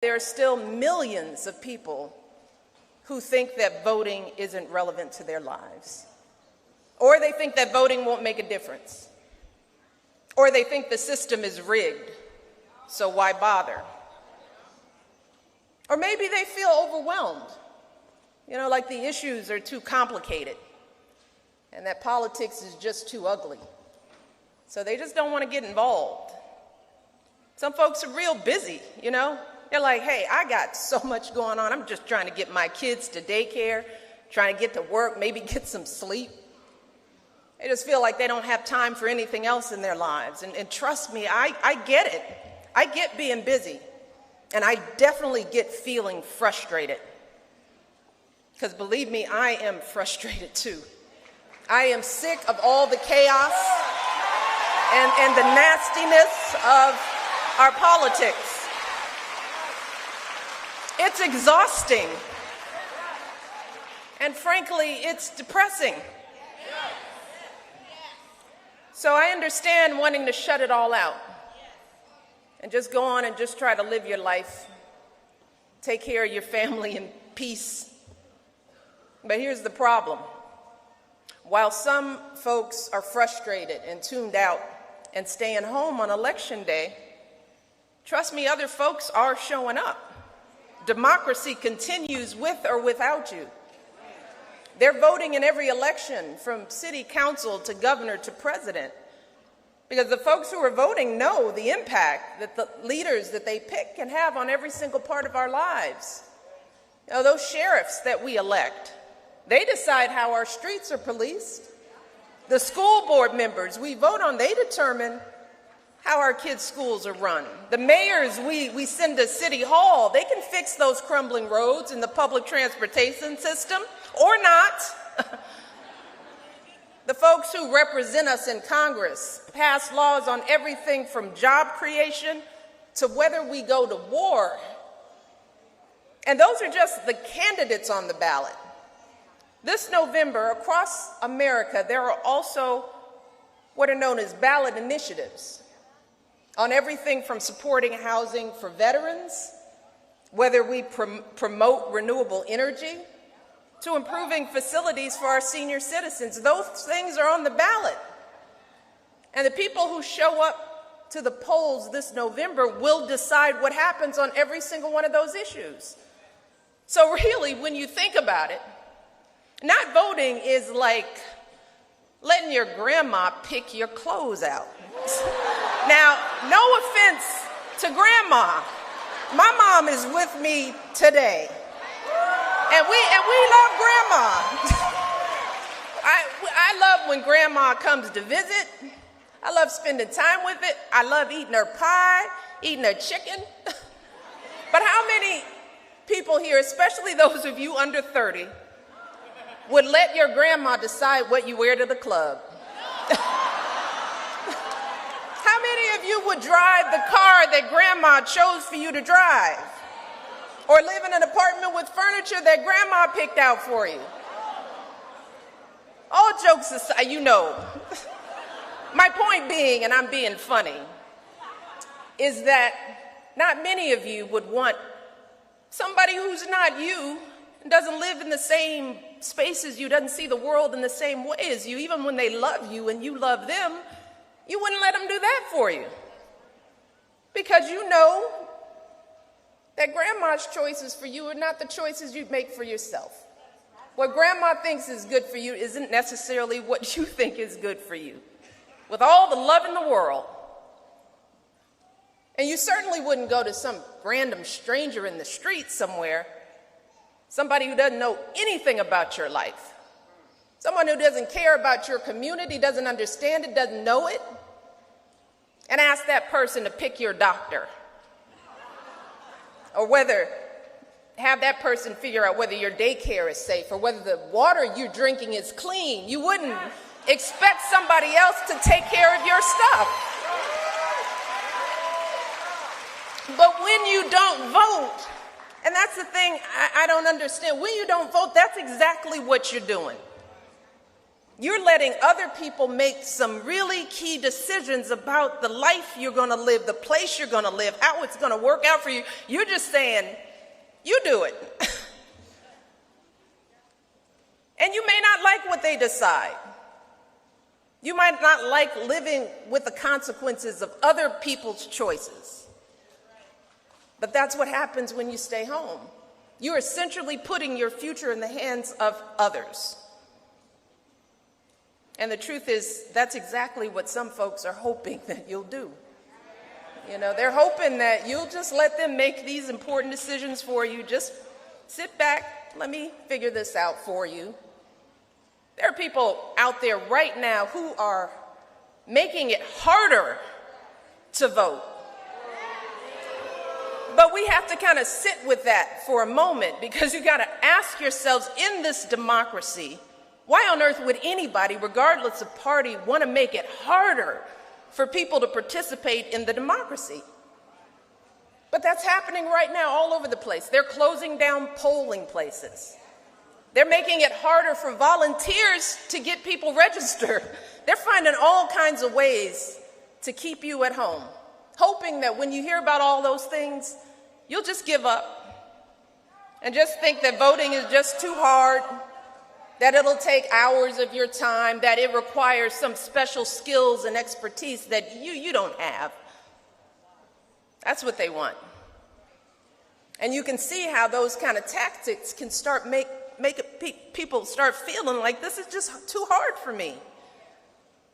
There are still millions of people who think that voting isn't relevant to their lives, or they think that voting won't make a difference, or they think the system is rigged, so why bother? Or maybe they feel overwhelmed, like the issues are too complicated and that politics is just too ugly, so they just don't want to get involved. Some folks are real busy, They're like, hey, I got so much going on. I'm just trying to get my kids to daycare, trying to get to work, maybe get some sleep. They just feel like they don't have time for anything else in their lives. And trust me, I get it. I get being busy. And I definitely get feeling frustrated. Because believe me, I am frustrated too. I am sick of all the chaos and the nastiness of our politics. It's exhausting. And frankly, it's depressing. So I understand wanting to shut it all out and just go on and just try to live your life, take care of your family in peace. But here's the problem. While some folks are frustrated and tuned out and staying home on election day, trust me, other folks are showing up. Democracy continues with or without you. They're voting in every election, from city council to governor to president, because the folks who are voting know the impact that the leaders that they pick can have on every single part of our lives. Those sheriffs that we elect, they decide how our streets are policed. The school board members we vote on, they determine how our kids' schools are run. The mayors we send to City Hall, they can fix those crumbling roads in the public transportation system or not. The folks who represent us in Congress pass laws on everything from job creation to whether we go to war. And those are just the candidates on the ballot. This November, across America, there are also what are known as ballot initiatives on everything from supporting housing for veterans, whether we promote renewable energy, to improving facilities for our senior citizens. Those things are on the ballot. And the people who show up to the polls this November will decide what happens on every single one of those issues. So really, when you think about it, not voting is like letting your grandma pick your clothes out. Now, no offense to grandma. My mom is with me today. And we love grandma. I love when grandma comes to visit. I love spending time with it. I love eating her pie, eating her chicken. But how many people here, especially those of you under 30, would let your grandma decide what you wear to the club? How many of you would drive the car that grandma chose for you to drive? Or live in an apartment with furniture that grandma picked out for you? All jokes aside, My point being, and I'm being funny, is that not many of you would want somebody who's not you, and doesn't live in the same space as you, doesn't see the world in the same way as you, even when they love you and you love them, you wouldn't let them do that for you. Because you know that grandma's choices for you are not the choices you make for yourself. What grandma thinks is good for you isn't necessarily what you think is good for you, with all the love in the world. And you certainly wouldn't go to some random stranger in the street somewhere, somebody who doesn't know anything about your life, someone who doesn't care about your community, doesn't understand it, doesn't know it, and ask that person to pick your doctor. Or have that person figure out whether your daycare is safe or whether the water you're drinking is clean. You wouldn't expect somebody else to take care of your stuff. But when you don't vote, and that's the thing I don't understand, when you don't vote, that's exactly what you're doing. You're letting other people make some really key decisions about the life you're going to live, the place you're going to live, how it's going to work out for you. You're just saying, you do it. And you may not like what they decide. You might not like living with the consequences of other people's choices. But that's what happens when you stay home. You're essentially putting your future in the hands of others. And the truth is, that's exactly what some folks are hoping that you'll do. You know, they're hoping that you'll just let them make these important decisions for you. Just sit back, let me figure this out for you. There are people out there right now who are making it harder to vote. But we have to kind of sit with that for a moment, because you got to ask yourselves, in this democracy, why on earth would anybody, regardless of party, want to make it harder for people to participate in the democracy? But that's happening right now all over the place. They're closing down polling places. They're making it harder for volunteers to get people registered. They're finding all kinds of ways to keep you at home, hoping that when you hear about all those things, you'll just give up and just think that voting is just too hard, that it'll take hours of your time, that it requires some special skills and expertise that you don't have. That's what they want. And you can see how those kind of tactics can start make people start feeling like this is just too hard for me.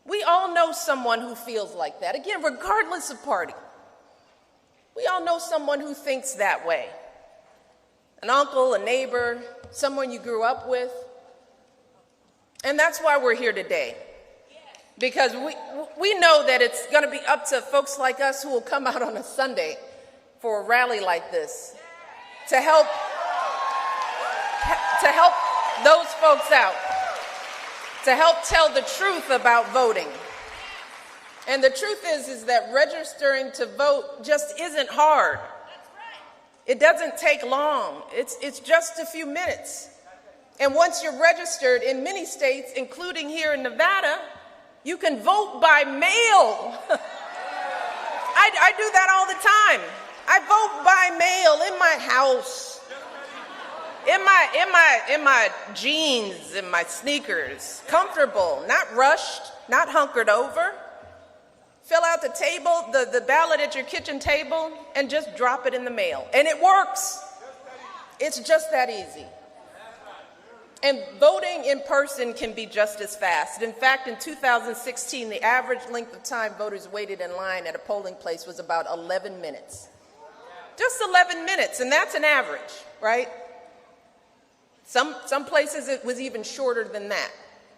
We all know someone who feels like that. Again, regardless of party. We all know someone who thinks that way. An uncle, a neighbor, someone you grew up with. And that's why we're here today. Because we know that it's going to be up to folks like us who will come out on a Sunday for a rally like this to help those folks out, to help tell the truth about voting. And the truth is that registering to vote just isn't hard. It doesn't take long. It's just a few minutes. And once you're registered, in many states, including here in Nevada, you can vote by mail. I do that all the time. I vote by mail in my house, in my jeans, in my sneakers, comfortable, not rushed, not hunkered over. Fill out the table, the ballot at your kitchen table, and just drop it in the mail. And it works. It's just that easy. And voting in person can be just as fast. In fact, in 2016, the average length of time voters waited in line at a polling place was about 11 minutes. Just 11 minutes, and that's an average, right? Some places it was even shorter than that.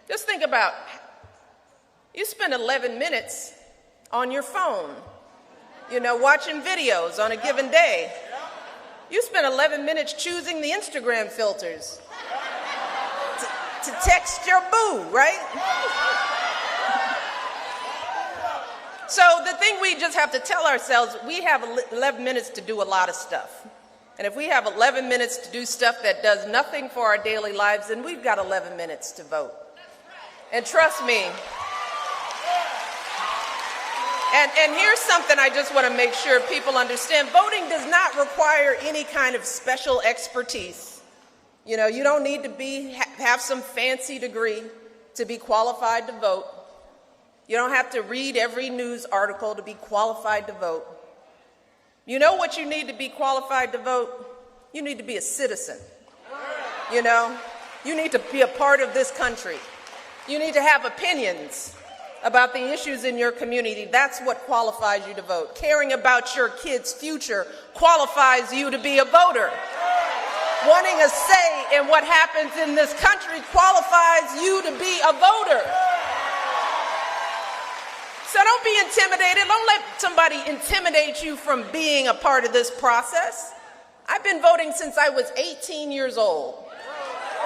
Just think about, you spend 11 minutes on your phone, watching videos on a given day. You spend 11 minutes choosing the Instagram filters to text your boo, right? So the thing we just have to tell ourselves, we have 11 minutes to do a lot of stuff. And if we have 11 minutes to do stuff that does nothing for our daily lives, then we've got 11 minutes to vote. And trust me, and here's something I just want to make sure people understand. Voting does not require any kind of special expertise. You don't need to have some fancy degree to be qualified to vote. You don't have to read every news article to be qualified to vote. You know what you need to be qualified to vote? You need to be a citizen. You need to be a part of this country. You need to have opinions about the issues in your community. That's what qualifies you to vote. Caring about your kids' future qualifies you to be a voter. Wanting a say in what happens in this country qualifies you to be a voter. So don't be intimidated. Don't let somebody intimidate you from being a part of this process. I've been voting since I was 18 years old.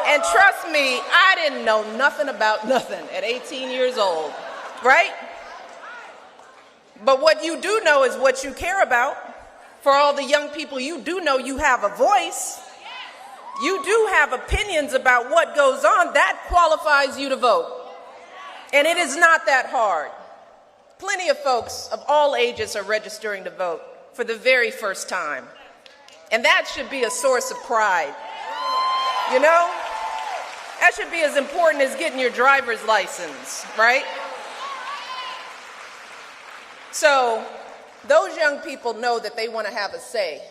And trust me, I didn't know nothing about nothing at 18 years old, right? But what you do know is what you care about. For all the young people, you do know you have a voice. You do have opinions about what goes on. That qualifies you to vote. And it is not that hard. Plenty of folks of all ages are registering to vote for the very first time. And that should be a source of pride. You know? That should be as important as getting your driver's license, right? So those young people know that they want to have a say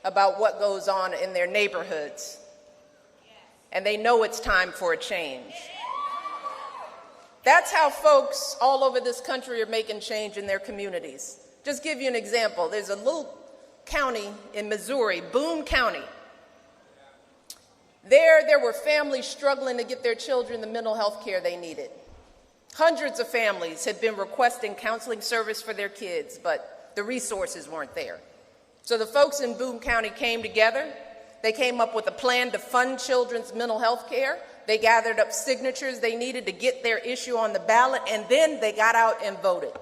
about what goes on in their neighborhoods. And they know it's time for a change. That's how folks all over this country are making change in their communities. Just give you an example. There's a little county in Missouri, Boone County. There were families struggling to get their children the mental health care they needed. Hundreds of families had been requesting counseling service for their kids, but the resources weren't there. So the folks in Boone County came together. They came up with a plan to fund children's mental health care. They gathered up signatures they needed to get their issue on the ballot, and then they got out and voted.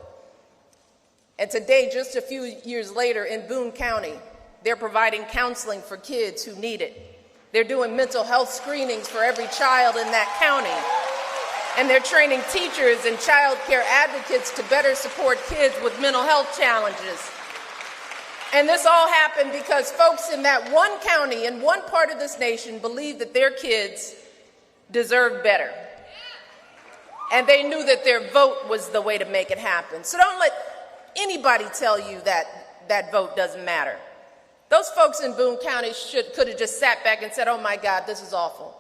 And today, just a few years later, in Boone County, they're providing counseling for kids who need it. They're doing mental health screenings for every child in that county. And they're training teachers and child care advocates to better support kids with mental health challenges. And this all happened because folks in that one county, in one part of this nation, believed that their kids deserved better. And they knew that their vote was the way to make it happen. So don't let anybody tell you that that vote doesn't matter. Those folks in Boone County could have just sat back and said, oh my God, this is awful.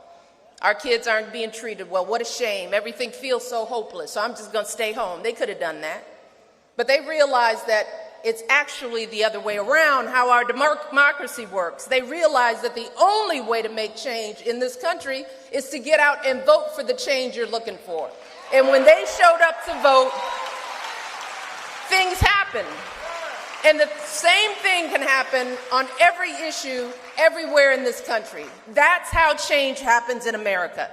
Our kids aren't being treated well. What a shame. Everything feels so hopeless, so I'm just going to stay home. They could have done that. But they realized that it's actually the other way around, how our democracy works. They realize that the only way to make change in this country is to get out and vote for the change you're looking for. And when they showed up to vote, things happened. And the same thing can happen on every issue everywhere in this country. That's how change happens in America.